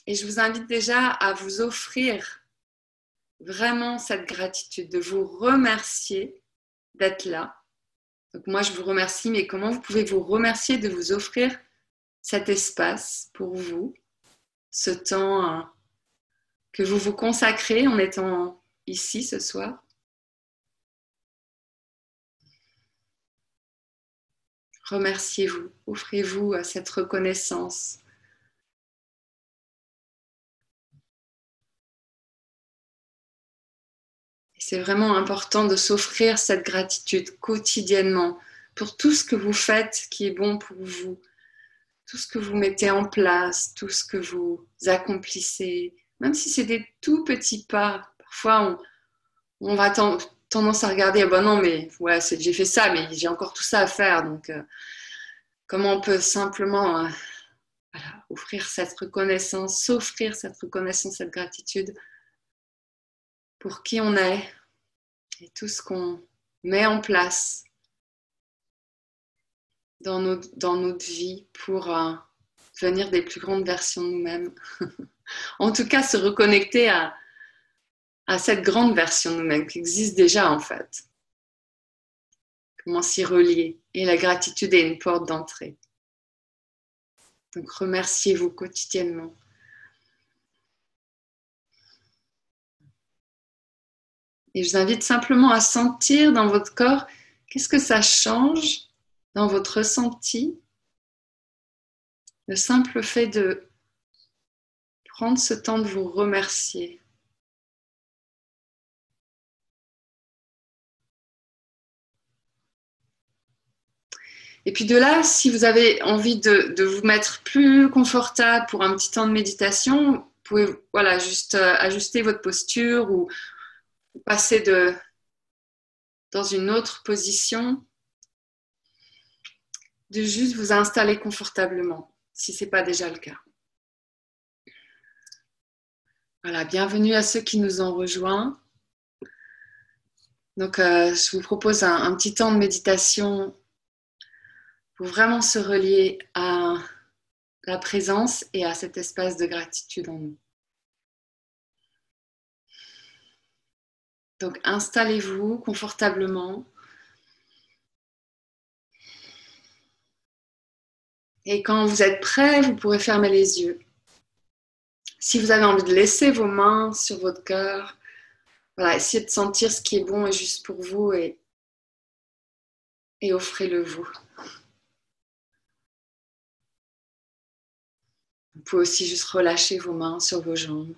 Et je vous invite déjà à vous offrir vraiment cette gratitude, de vous remercier d'être là. Donc moi, je vous remercie, mais comment vous pouvez vous remercier de vous offrir cet espace pour vous, ce temps que vous vous consacrez en étant ici ce soir. Remerciez-vous, offrez-vous cette reconnaissance. C'est vraiment important de s'offrir cette gratitude quotidiennement pour tout ce que vous faites qui est bon pour vous, tout ce que vous mettez en place, tout ce que vous accomplissez, même si c'est des tout petits pas. Parfois, on va tendance à regarder, ah ben non, mais ouais, j'ai fait ça, mais j'ai encore tout ça à faire. Donc, comment on peut simplement voilà, offrir cette reconnaissance, s'offrir cette reconnaissance, cette gratitude pour qui on est et tout ce qu'on met en place dans notre vie pour devenir des plus grandes versions de nous-mêmes. En tout cas, se reconnecter à cette grande version de nous-mêmes qui existe déjà en fait. Comment s'y relier. Et la gratitude est une porte d'entrée. Donc remerciez-vous quotidiennement. Et je vous invite simplement à sentir dans votre corps qu'est-ce que ça change dans votre ressenti. Le simple fait de prendre ce temps de vous remercier. Et puis de là, si vous avez envie de vous mettre plus confortable pour un petit temps de méditation, vous pouvez voilà, juste ajuster votre posture ou passer dans une autre position, de juste vous installer confortablement, si ce n'est pas déjà le cas. Voilà, bienvenue à ceux qui nous ont rejoints. Donc, je vous propose un petit temps de méditation pour vraiment se relier à la présence et à cet espace de gratitude en nous. Donc, installez-vous confortablement. Et quand vous êtes prêt, vous pourrez fermer les yeux. Si vous avez envie de laisser vos mains sur votre cœur, voilà, essayez de sentir ce qui est bon et juste pour vous et offrez-le vous. Vous pouvez aussi juste relâcher vos mains sur vos jambes.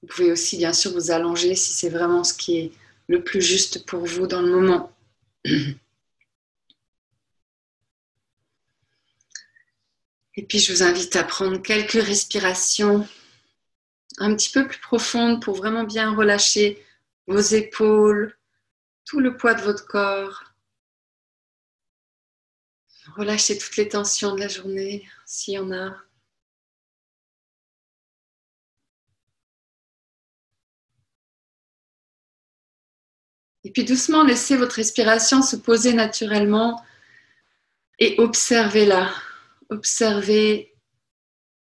Vous pouvez aussi bien sûr vous allonger si c'est vraiment ce qui est le plus juste pour vous dans le moment. Et puis je vous invite à prendre quelques respirations un petit peu plus profondes pour vraiment bien relâcher vos épaules, tout le poids de votre corps. Relâchez toutes les tensions de la journée, s'il y en a. Et puis doucement, laissez votre respiration se poser naturellement et observez-la. Observez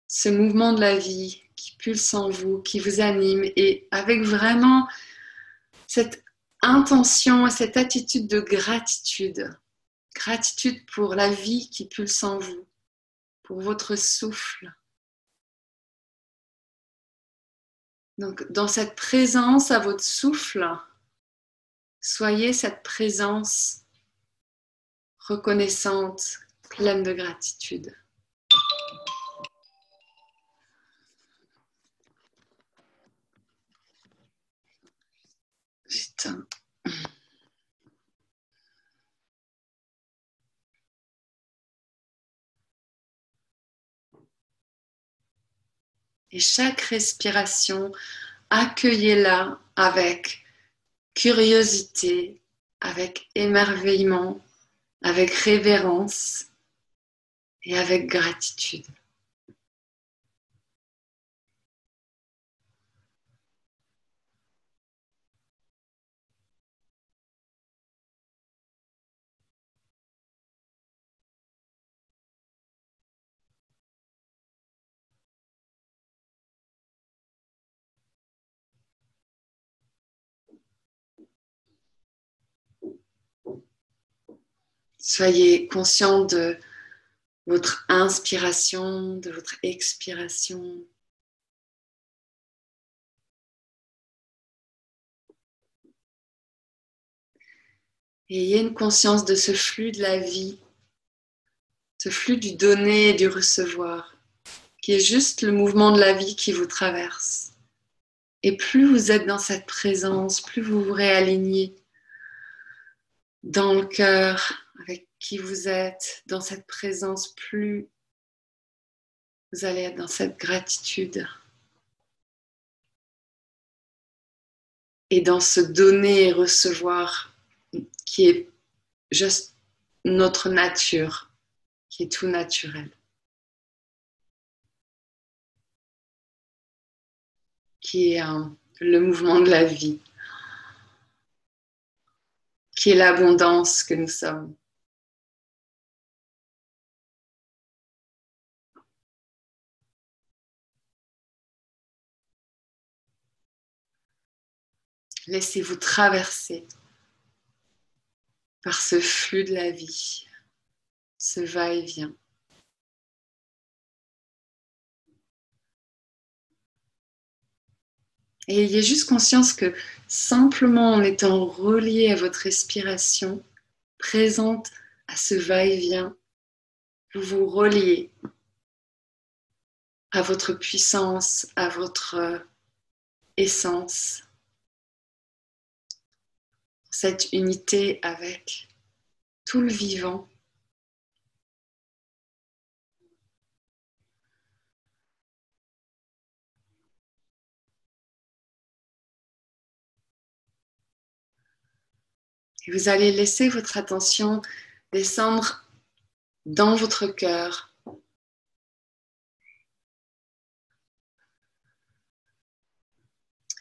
ce mouvement de la vie qui pulse en vous, qui vous anime et avec vraiment cette intention et cette attitude de gratitude. Gratitude pour la vie qui pulse en vous, pour votre souffle. Donc, dans cette présence à votre souffle, soyez cette présence reconnaissante, pleine de gratitude. Putain. Et chaque respiration, accueillez-la avec curiosité, avec émerveillement, avec révérence et avec gratitude. Soyez conscient de votre inspiration, de votre expiration. Et ayez une conscience de ce flux de la vie, ce flux du donner et du recevoir, qui est juste le mouvement de la vie qui vous traverse. Et plus vous êtes dans cette présence, plus vous vous réalignez dans le cœur avec qui vous êtes, dans cette présence, plus vous allez être dans cette gratitude et dans ce donner et recevoir qui est juste notre nature, qui est tout naturel, qui est le mouvement de la vie, qui est l'abondance que nous sommes. Laissez-vous traverser par ce flux de la vie, ce va-et-vient. Et ayez juste conscience que simplement en étant relié à votre respiration, présente à ce va-et-vient, vous vous reliez à votre puissance, à votre essence, cette unité avec tout le vivant. Et vous allez laisser votre attention descendre dans votre cœur.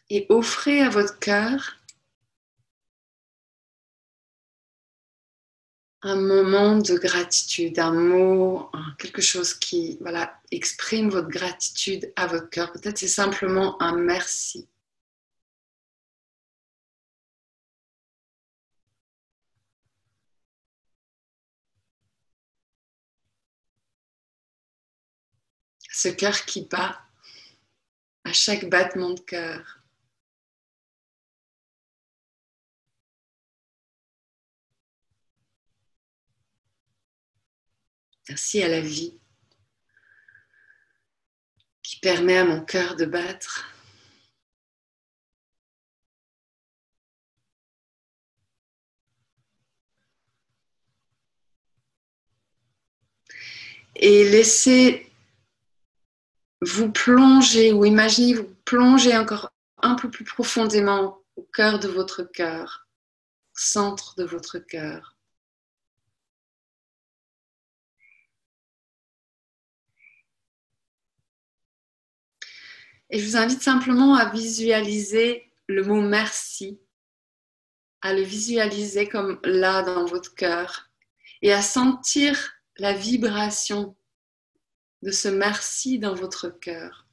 Et offrez à votre cœur un moment de gratitude, un mot, quelque chose qui exprime votre gratitude à votre cœur. Peut-être c'est simplement un merci. Ce cœur qui bat à chaque battement de cœur. Merci à la vie qui permet à mon cœur de battre. Et laissez-vous plonger ou imaginez vous plonger encore un peu plus profondément au cœur de votre cœur, au centre de votre cœur. Et je vous invite simplement à visualiser le mot merci, à le visualiser comme là dans votre cœur et à sentir la vibration de ce merci dans votre cœur.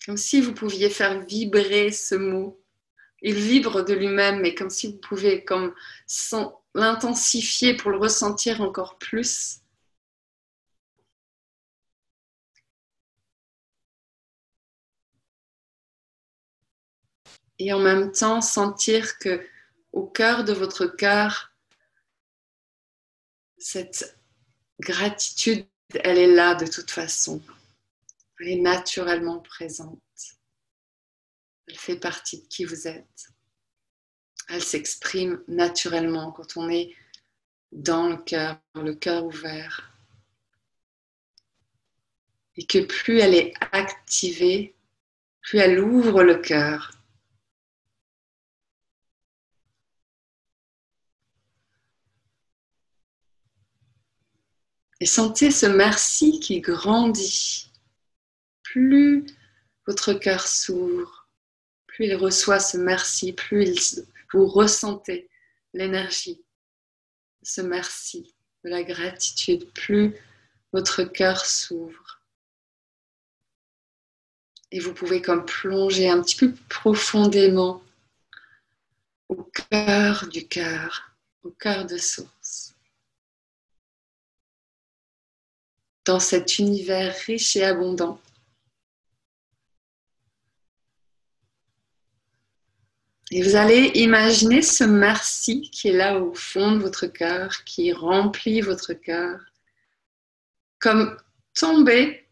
Comme si vous pouviez faire vibrer ce mot. Il vibre de lui-même, mais comme si vous pouvez l'intensifier pour le ressentir encore plus. Et en même temps, sentir que au cœur de votre cœur, cette gratitude, elle est là de toute façon. Elle est naturellement présente. Elle fait partie de qui vous êtes. Elle s'exprime naturellement quand on est dans le cœur ouvert. Et que plus elle est activée, plus elle ouvre le cœur. Et sentez ce merci qui grandit. Plus votre cœur s'ouvre, plus il reçoit ce merci, plus vous ressentez l'énergie de ce merci, de la gratitude, plus votre cœur s'ouvre. Et vous pouvez comme plonger un petit peu plus profondément du cœur, au cœur de source. Dans cet univers riche et abondant. Et vous allez imaginer ce merci qui est là au fond de votre cœur, qui remplit votre cœur, comme tomber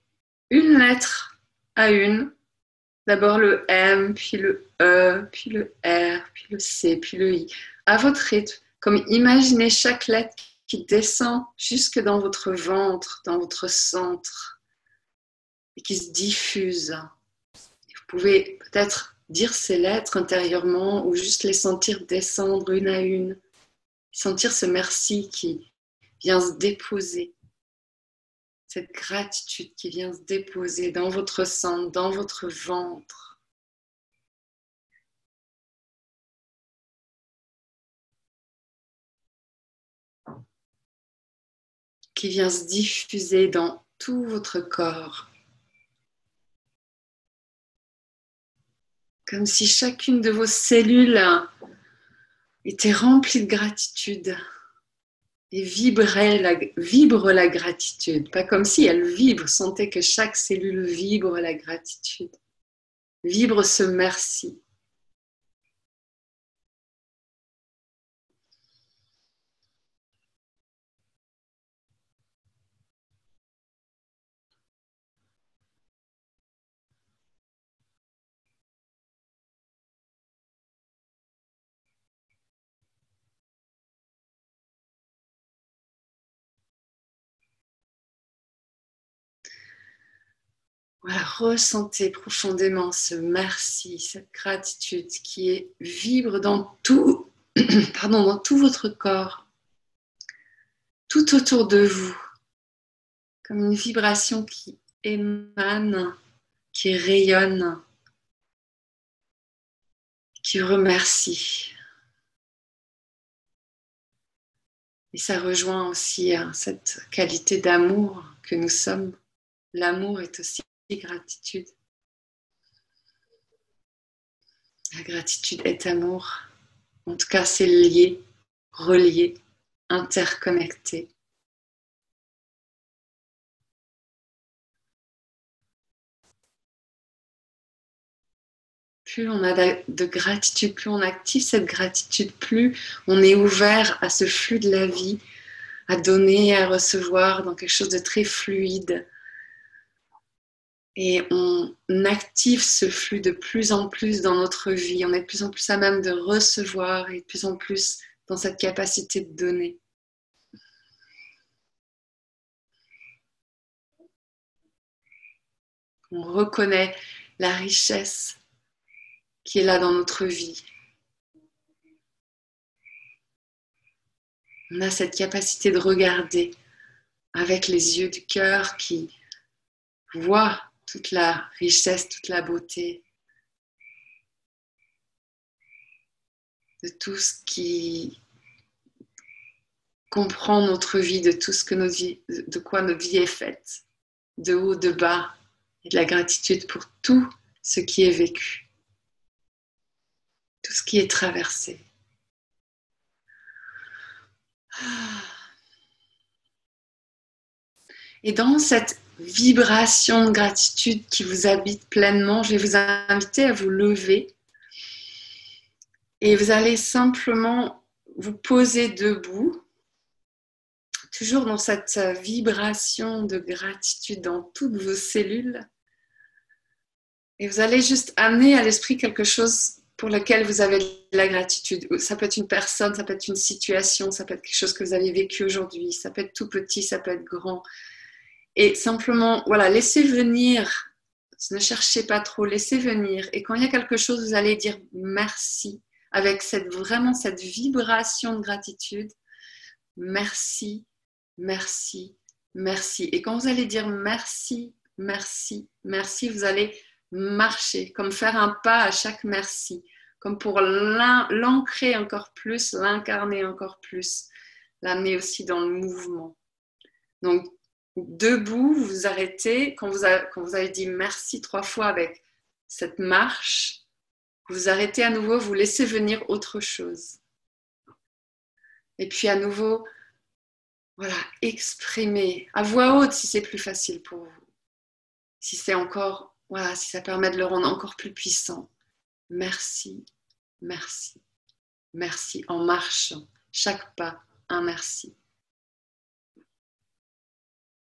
une lettre à une. D'abord le M, puis le E, puis le R, puis le C, puis le I. À votre rythme, comme imaginez chaque lettre qui descend jusque dans votre ventre, dans votre centre, et qui se diffuse. Vous pouvez peut-être dire ces lettres intérieurement ou juste les sentir descendre une à une. Sentir ce merci qui vient se déposer. Cette gratitude qui vient se déposer dans votre centre, dans votre ventre. Qui vient se diffuser dans tout votre corps. Comme si chacune de vos cellules était remplie de gratitude et vibre la gratitude. Pas comme si elle vibre, sentez que chaque cellule vibre la gratitude, vibre ce merci. Voilà, ressentez profondément ce merci, cette gratitude qui vibre dans tout, dans tout votre corps, tout autour de vous, comme une vibration qui émane, qui rayonne, qui remercie. Et ça rejoint aussi cette qualité d'amour que nous sommes. L'amour est aussi gratitude. La gratitude est amour. En tout cas, c'est lié, relié, interconnecté. Plus on a de gratitude, plus on active cette gratitude, plus on est ouvert à ce flux de la vie, à donner, à recevoir dans quelque chose de très fluide. Et on active ce flux de plus en plus dans notre vie. On est de plus en plus à même de recevoir et de plus en plus dans cette capacité de donner. On reconnaît la richesse qui est là dans notre vie. On a cette capacité de regarder avec les yeux du cœur qui voient toute la richesse, toute la beauté de tout ce qui comprend notre vie, de tout ce que de quoi notre vie est faite, de haut, de bas, et de la gratitude pour tout ce qui est vécu, tout ce qui est traversé. Et dans cette vibration de gratitude qui vous habite pleinement, je vais vous inviter à vous lever et vous allez simplement vous poser debout, toujours dans cette vibration de gratitude dans toutes vos cellules. Et vous allez juste amener à l'esprit quelque chose pour lequel vous avez de la gratitude. Ça peut être une personne, ça peut être une situation, ça peut être quelque chose que vous avez vécu aujourd'hui, ça peut être tout petit, ça peut être grand. Et simplement, voilà, laissez venir, ne cherchez pas trop, laissez venir. Et quand il y a quelque chose, vous allez dire merci, avec vraiment cette vibration de gratitude. Merci, merci, merci. Et quand vous allez dire merci, merci, merci, vous allez marcher, comme faire un pas à chaque merci, comme pour l'ancrer encore plus, l'incarner encore plus, l'amener aussi dans le mouvement. Donc, debout, vous vous arrêtez. Quand vous avez dit merci 3 fois avec cette marche, vous vous arrêtez à nouveau, vous laissez venir autre chose. Et puis à nouveau, voilà, exprimez à voix haute si c'est plus facile pour vous. Si c'est encore, voilà, si ça permet de le rendre encore plus puissant. Merci, merci, merci en marchant. Chaque pas, un merci.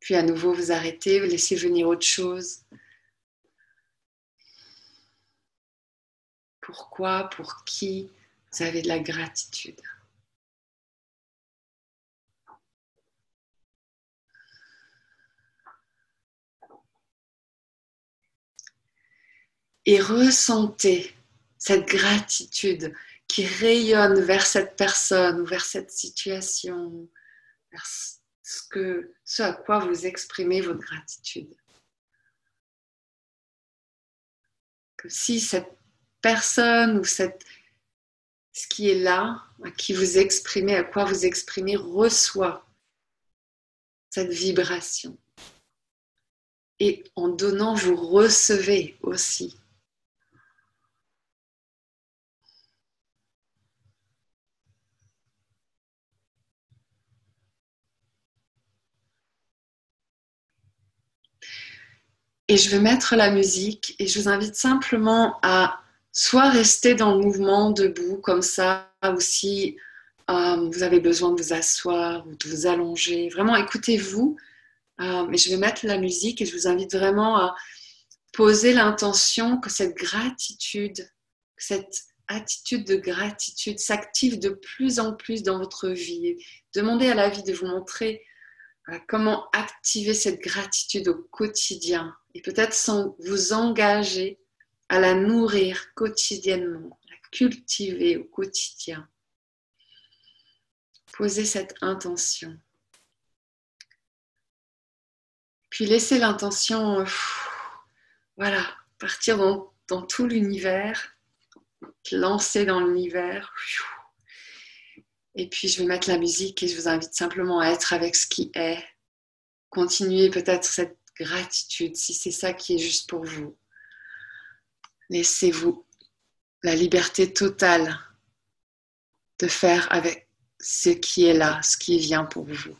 Puis à nouveau, vous arrêtez, vous laissez venir autre chose. Pourquoi, pour qui vous avez de la gratitude. Et ressentez cette gratitude qui rayonne vers cette personne ou vers cette situation, vers ce à quoi vous exprimez votre gratitude. Que si cette personne ou ce qui est là, à qui vous exprimez, à quoi vous exprimez, reçoit cette vibration. Et en donnant, vous recevez aussi. Et je vais mettre la musique et je vous invite simplement à soit rester dans le mouvement debout comme ça, ou si vous avez besoin de vous asseoir ou de vous allonger. Vraiment, écoutez-vous. Mais je vais mettre la musique et je vous invite vraiment à poser l'intention que cette gratitude, cette attitude de gratitude s'active de plus en plus dans votre vie. Demandez à la vie de vous montrer comment activer cette gratitude au quotidien et peut-être sans vous engager à la nourrir quotidiennement, la cultiver au quotidien. Posez cette intention. Puis laissez l'intention, voilà, partir dans tout l'univers, lancer dans l'univers. Et puis je vais mettre la musique et je vous invite simplement à être avec ce qui est. Continuez peut-être cette gratitude si c'est ça qui est juste pour vous. Laissez-vous la liberté totale de faire avec ce qui est là, ce qui vient pour vous.